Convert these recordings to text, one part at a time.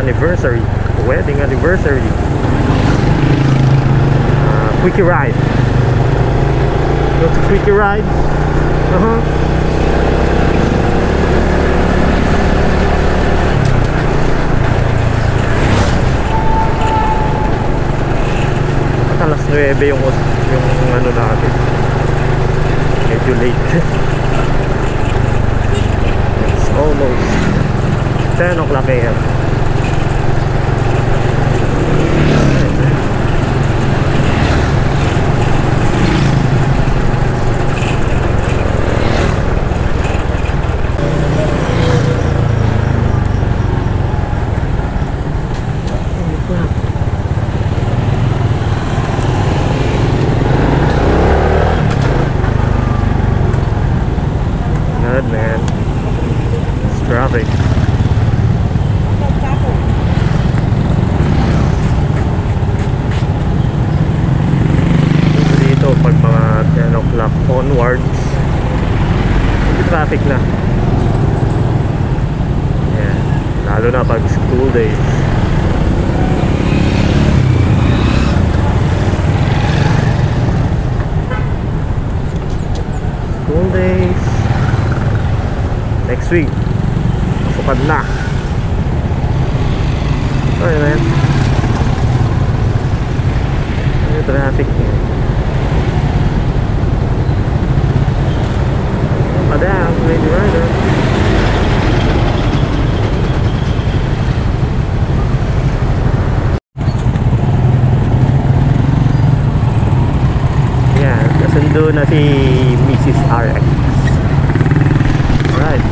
anniversary, wedding anniversary. Quickie ride. Go to quickie ride. Alas 9 yung ano natin. Medyo late. It's almost 10 o'clock a.m. Good, man. It's traffic. Dito pag mga 10 o'clock onwards, hindi traffic na. Yeah. Lalo na pag school days. School days. Next week, masukad na. Sorry, man. Ano yung traffic niya? Padang, Lady Rider. Yan, kasundo na si Mrs. RX. Right.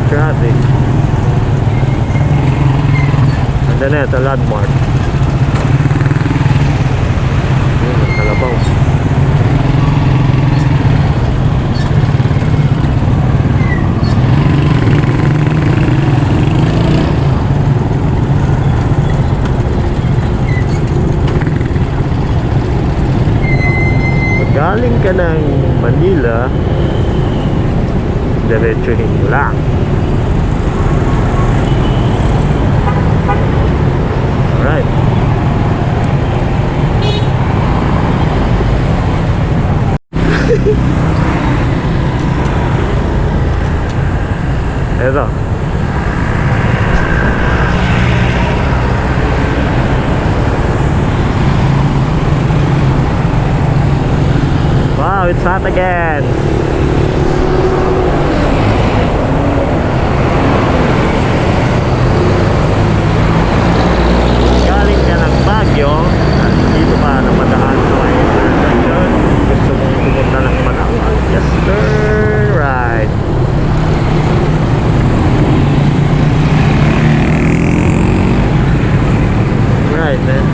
Traffic. And then ito, landmark. Kalabaw. Galing ka ng Manila, diretsuhin lang. Alright. Eto. Wow, it's hot again. Galing ka ng Baguio at dito pa napadaan sa may intersection. Gusto mong pumunta ng Manawag, just turn right. Right, man.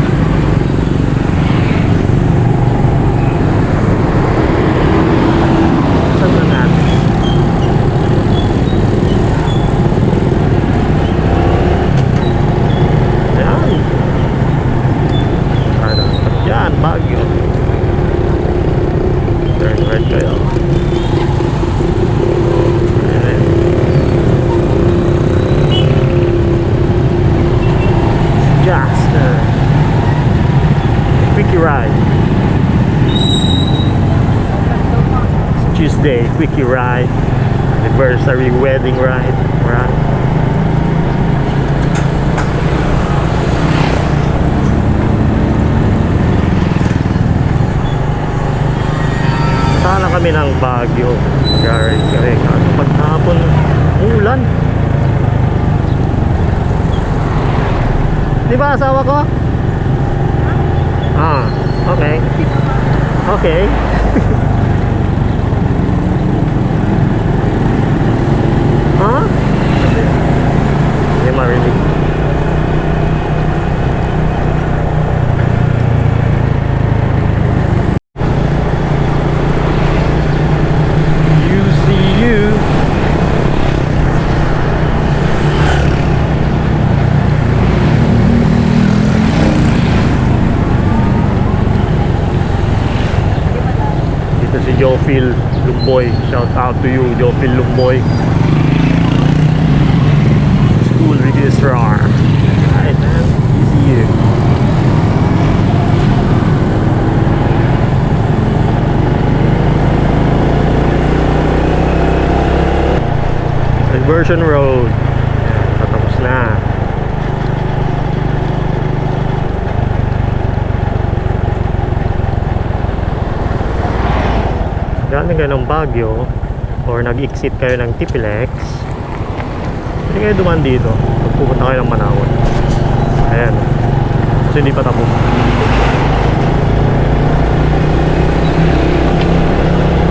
Baguio. Turn right kayo. Ayan. Just quickie ride. It's Tuesday, quickie ride. Anniversary wedding ride. Right. Sana kami ng Baguio. Gary, pagkahapon ulan. Di ba asawa ko? Ah, okay. Okay. Huh? Hindi marinig. Jofil Lumboy, shout out to you, Jofil Lumboy. Roar. Alright, man. See you. Diversion Road. Ayan, patapos na. Galing kayo ng Baguio or nag-exit kayo ng Tipilex, hindi kayo duman dito. Pupunta kayo ng Manawan. Ayan. Kasi hindi pa tapos.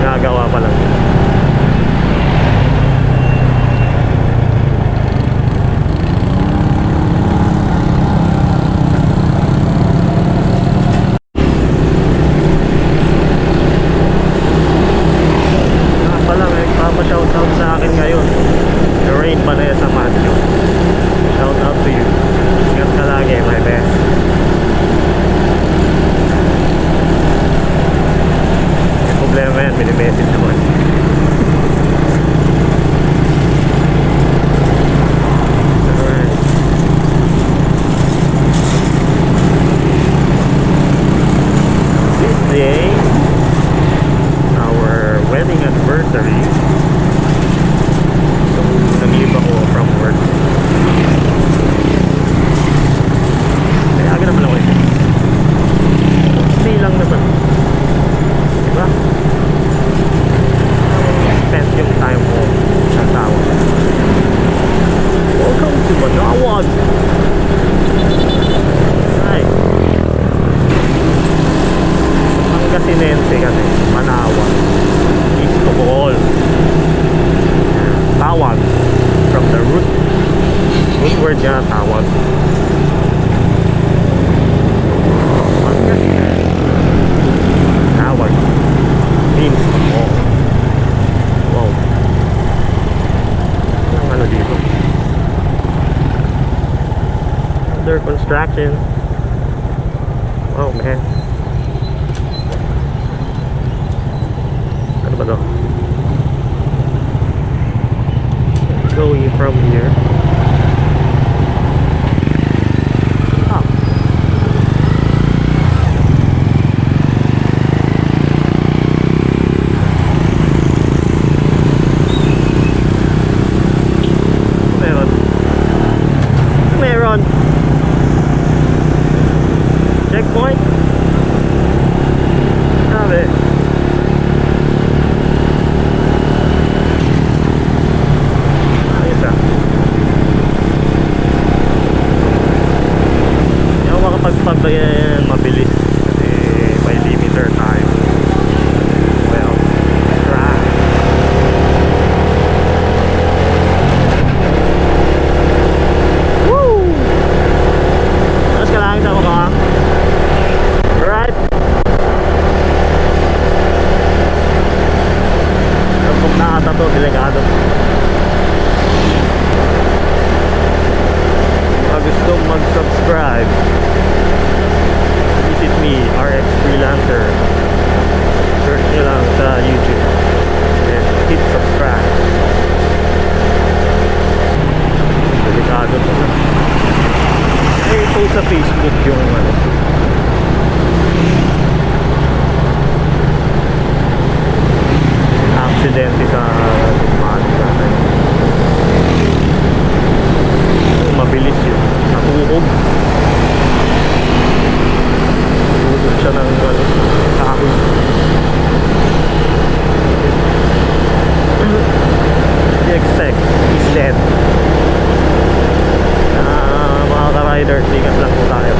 Nagawa pa lang. Shoutout sa akin ngayon, Rain Vanessa Macho. Shout out to you. Ingat ka lagi, my best. May problema yan, mini-message naman. Alright. This day, our wedding anniversary. Nag-leave ako from work. Kaya aga naman ako ito. Hindi lang naman. Diba? Spend yung time mo sa tao. Welcome to Manawan! Hi! Pangasinense kasi. Manawan. East to Bohol. Tawag. From the root word niya, tawag. Tawag means oh. Wow. Anong ano dito? Under construction. Oh man. Ano ba to? Going from here. Ah. Meron. Checkpoint. Sabi. Pagpagbayan mabilis kasi may limiter tayo. Well, try. Woo! Tapos kailangan sa mukha. Alright. Kung nakatato, delikado. Pag gusto mag-subscribe, visit me, RX Freelancer. Search nyo lang sa YouTube and hit subscribe. Delikado to na. Eh, post sa Facebook yung ano, aksidente sa Dumagat. Mabilis yun. Natuhog. Tuhog siya ng kahoy. I-expect is dead. Mga ka-riders, ingat lang po tayo.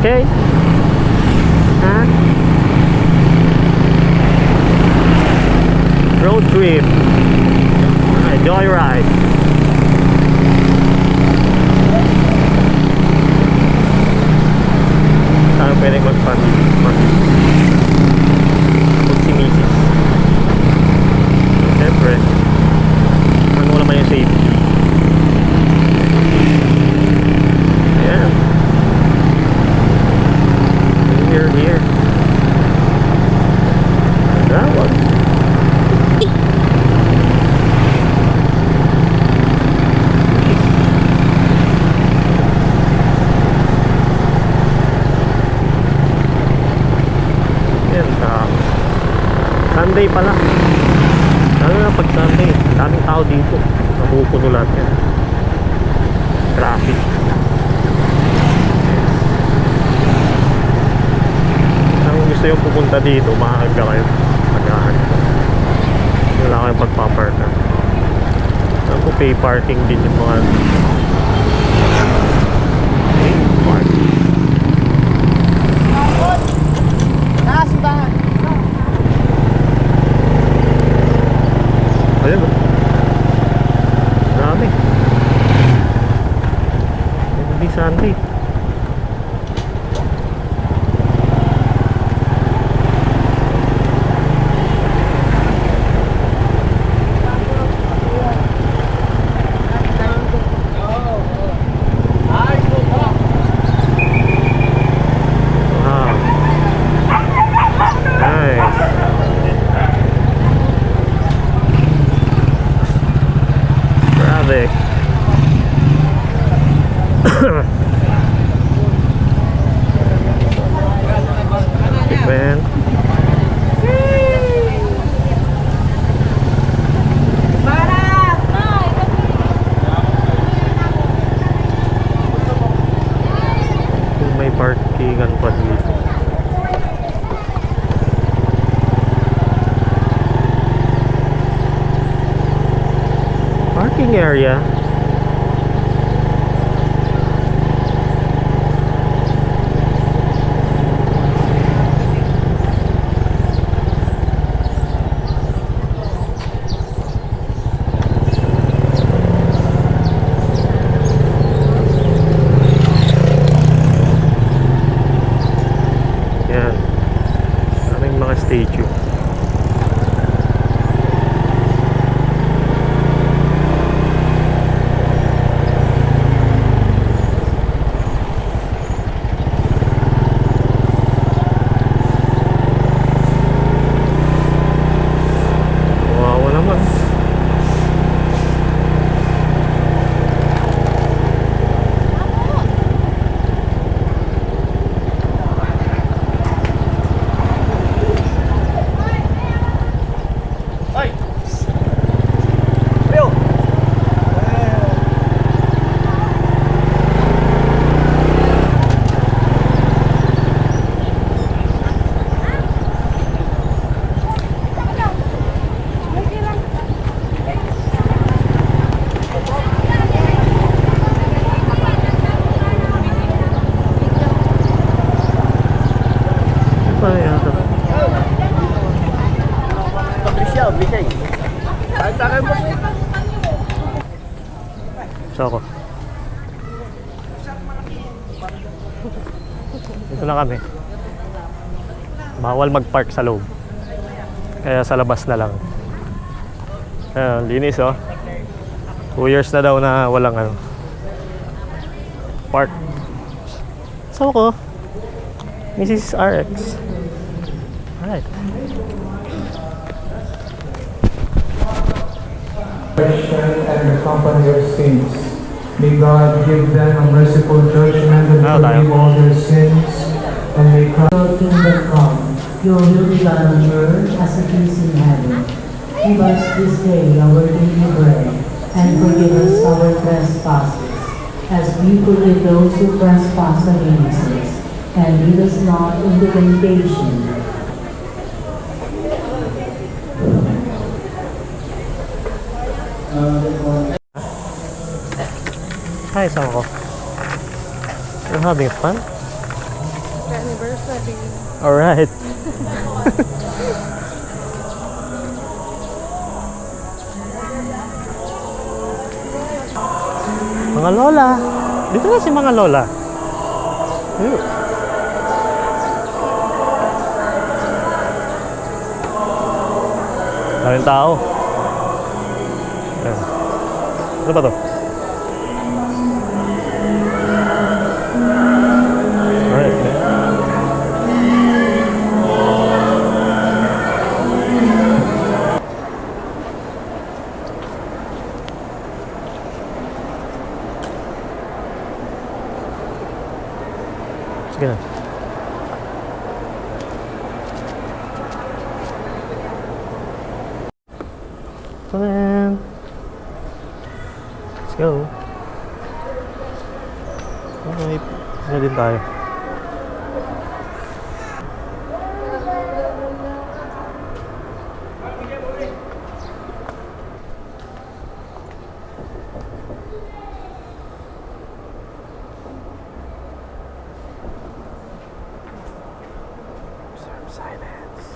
Okay? Huh? Road trip. Alright, joyride. Saan pwede mag-simisis? Siyempre, ano naman yung safety? Ayan. Here. That one. Sunday pala. Lalo na pag Sunday, daming tao dito. Napupuno lahat yan. Traffic. Kung gusto yung pupunta dito, maaga kayo. Magahan. Wala kayong pagpaparka. Ako pay parking din yung mga pay parking. Ayun o. Dami. Hindi Sunday. Man. May parkingan pa dito. Parking area. Statue. Wow, naman. So ako. Dito na kami. Bawal mag-park sa loob. Kaya sa labas na lang. Ayan, linis oh. 2 years na daw na walang ano. Park. So ako. Mrs. RX. Alright. And the company of sins. May God give them a merciful judgment and forgive all their sins, and may Christ. Your kingdom come, your will be done on earth as it is in heaven. Give us this day our daily bread, and forgive us our trespasses, as we forgive those who trespass against us. And lead us not into temptation. Hi, saan ako? You're having fun? anniversary. Alright. Mga lola. Dito na si mga lola. Ayun. Daming tao. Ayan. Ano ba to? Alright. Sige na. So then, let's go. Okay, ano din tayo. Observe silence.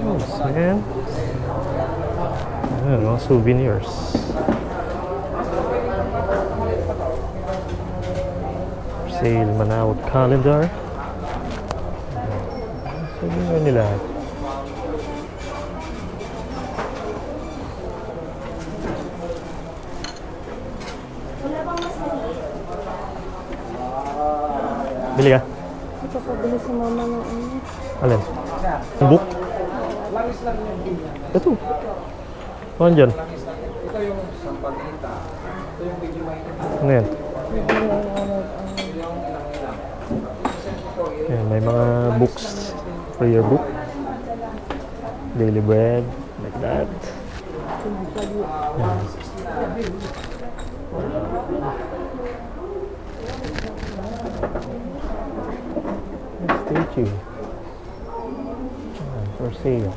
Oh, man. Ayan, mga souvenirs. For sale, Manawag calendar. Souvenir nila. Bili ka? Ito pa bili si mama ng ano. Alin? Ang book? Ito. Ano dyan? Ito yung sampagita. Ito yung video Ano yan? Ayan, may mga books for your book. Daily bread, like that. Ayan. Statue. Ayan, for sale.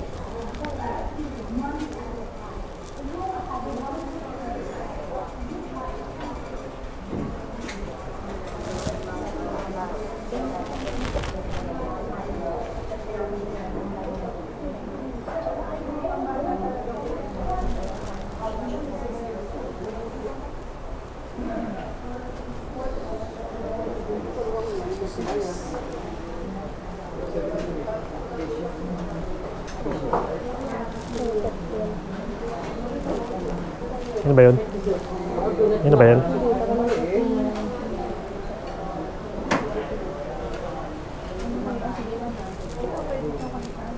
Ano ba yun? Ano ba yun?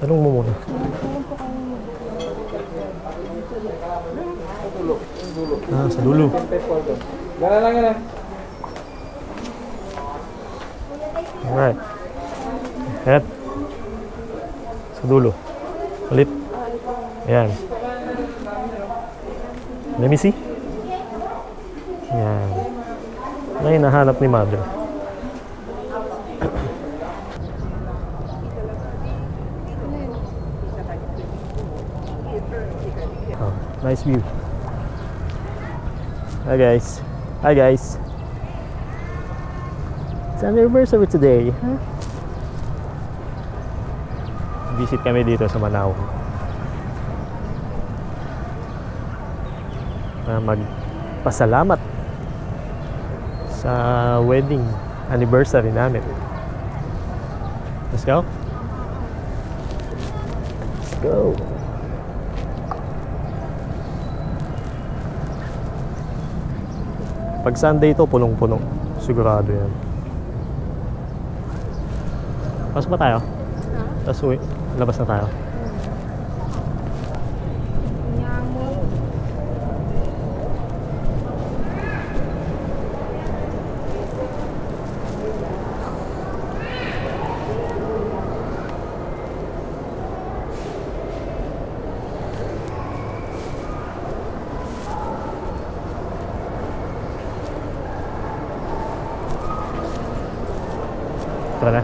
Tanong mo muna. Ah, sa dulo. Gana lang yan. Alright. Head. Sa dulo. Ulit. Ayan. Let me see. Ayan. Ano yung nahanap ni mother? Oh, nice view. Hi guys. Hi guys. It's anniversary today. Huh? Visit kami dito sa Manawag. Magpasalamat sa wedding anniversary namin. Let's go. Let's go. Pag Sunday ito, punong-puno. Sigurado yan. Pasok ba tayo? Tapos uwi. Labas na tayo. Tara na.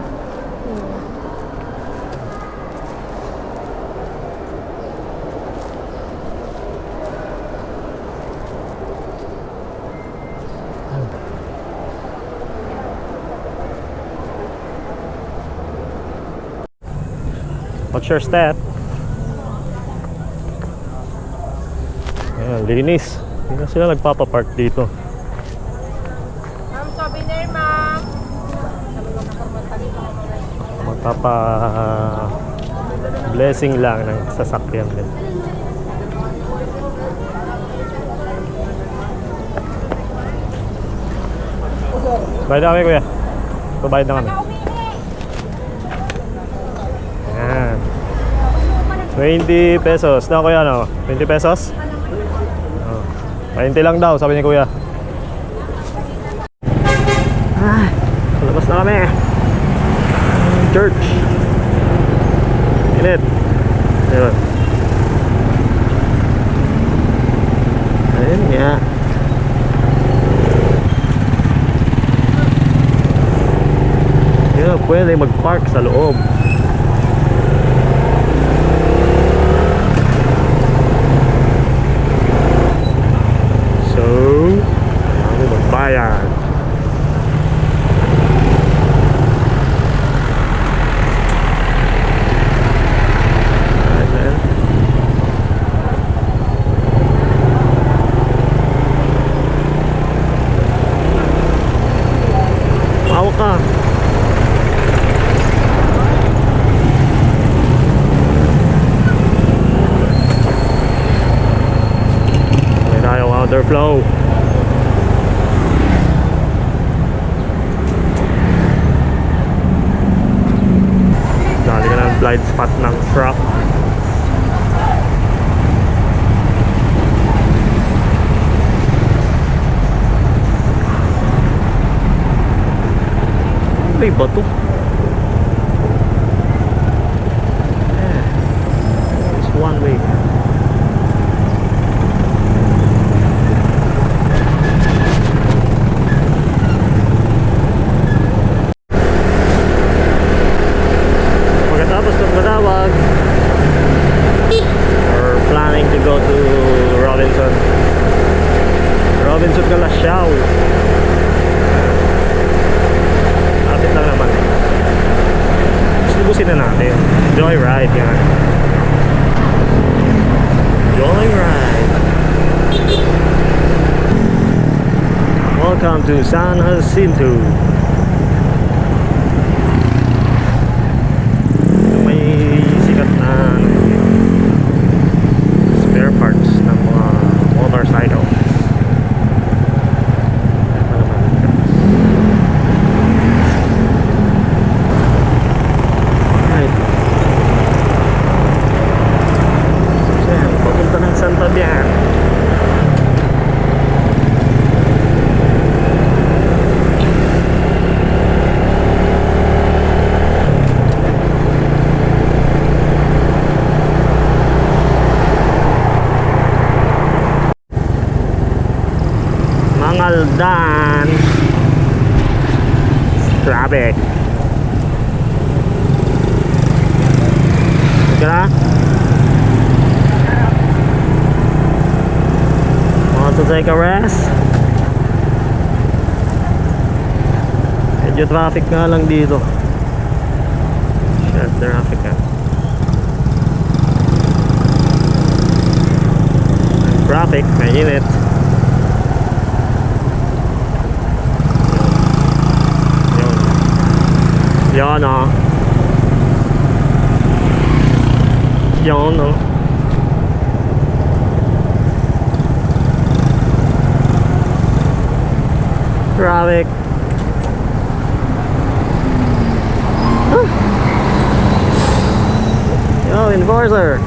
Watch your step. Ayan, linis. Hindi na sila nagpapapark dito. Ma'am, souvenir, ma'am. Magpapa blessing lang ng sasakyan din. Bayad na kami, kuya. Pabayad na kami. Ayan. 20 pesos. Na kuya, no? 20 pesos? Oh. 20 lang daw, sabi ni kuya. Ah, palabas na kami. Church. Init. Ayun. Ayun nga. Yeah, pwede mag-park sa loob. So, kailangan magbayad. Mawa ka. May tayo counterflow. Dali ka ng blind spot ng truck. May bato. It's one way. Pagkatapos ng Matawag, we're planning to go to Robinson. Robinson Calasiao. Lapit lang naman. Gustubusin na natin. Joyride yan. Joyride. Welcome to San Jacinto. May sikat na spare parts ng mga motorcycle. Papunta ng Santa Bian. Mangaldan. Traffic. Okay na? Want to take a rest? Medyo traffic nga lang dito. Shit, traffic ah. Traffic, mainit. Yan ah. Yan ah. Traffic. Yo, enforcer.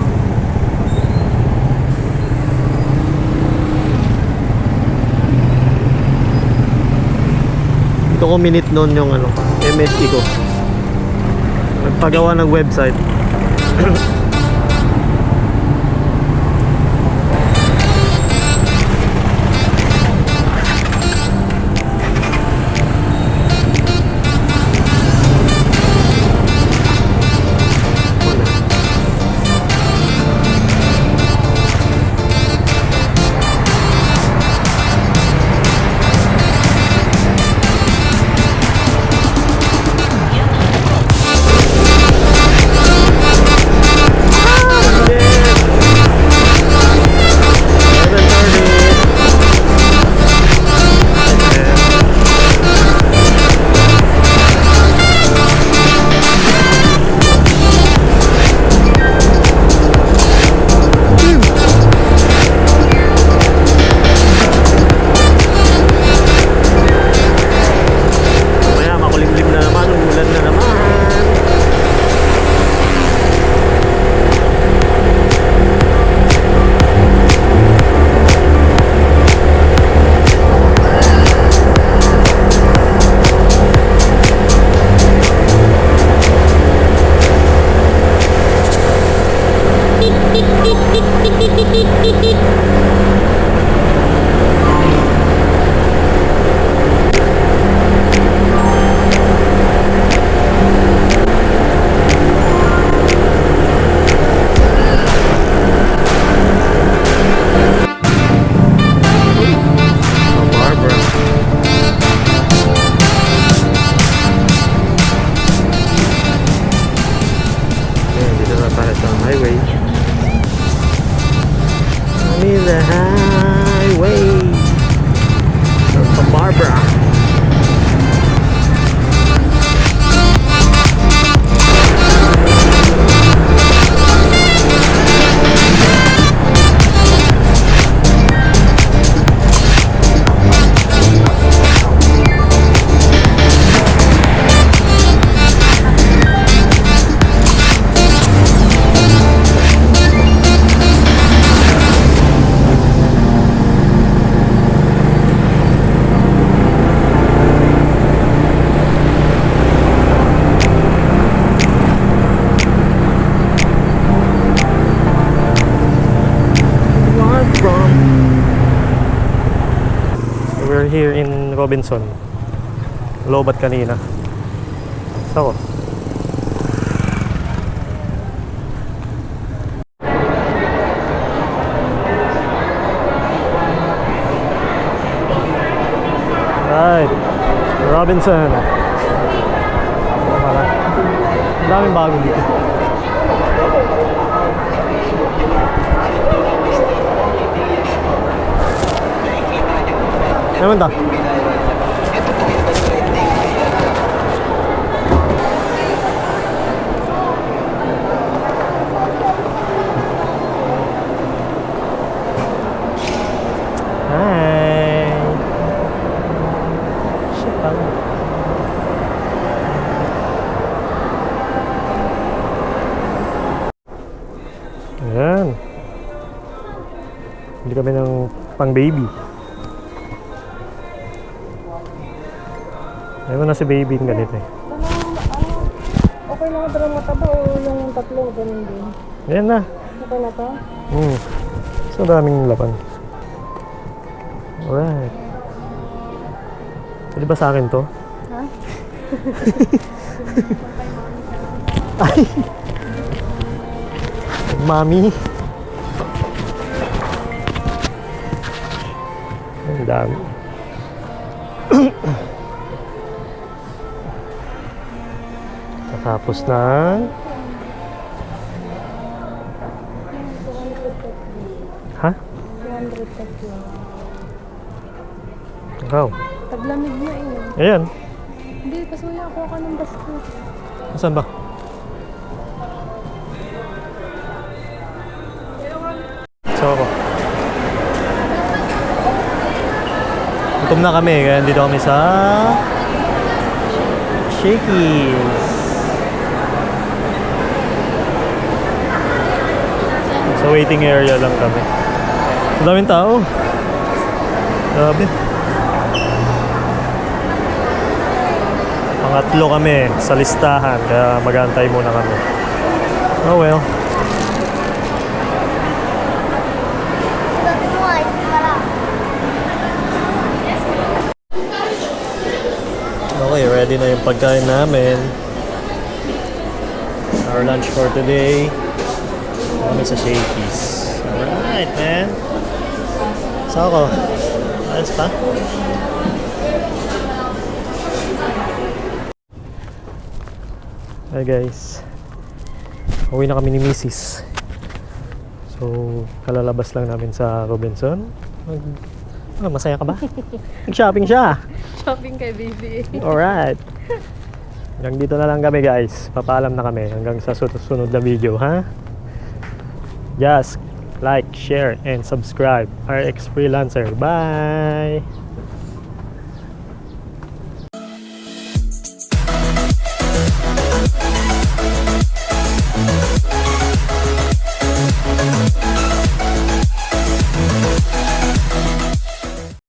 Ito ko minute noon yung ano, MSE ko. Nagpagawa ng website. Santa Barbara. Ayan, dito na tayo sa highway. Kami the highway. Santa Barbara. We're here in Robinson. Lobat kanina. So, right. Robinson. Ang daming bago dito. Naman ta? Hi. Sipang. Ayan. Hindi kami ng pang baby. Ayaw na si baby yung ganito eh. Okay lang ito lang mataba o yung tatlo, ganun din. Ayan na. Okay na to? So daming laban. Alright. Pwede ba sa akin to? Ha? Ay! Mami! Ang dami. Tapos na. Ha? 200 Ikaw? Taglamig na eh. Ayan. Hindi, pasuya ako ka ng basket. Saan ba? So ako. Gutom na kami, kaya dito kami sa Shakey's. Sa waiting area lang kami. Ang daming tao. Grabe. Pangatlo kami sa listahan, kaya mag-aantay muna kami. Oh well. Okay, ready na yung pagkain namin. Our lunch for today. Kami sa Shakey's. Alright, man. So ako, ayos pa? Hi guys. Uwi na kami ni Mrs. So, kalalabas lang namin sa Robinson. Masaya ka ba? Nag-shopping siya. Shopping kay baby. Alright. Hanggang dito na lang kami guys. Papaalam na kami hanggang sa susunod na video, ha? Just like, share, and subscribe. RX Freelancer. Bye!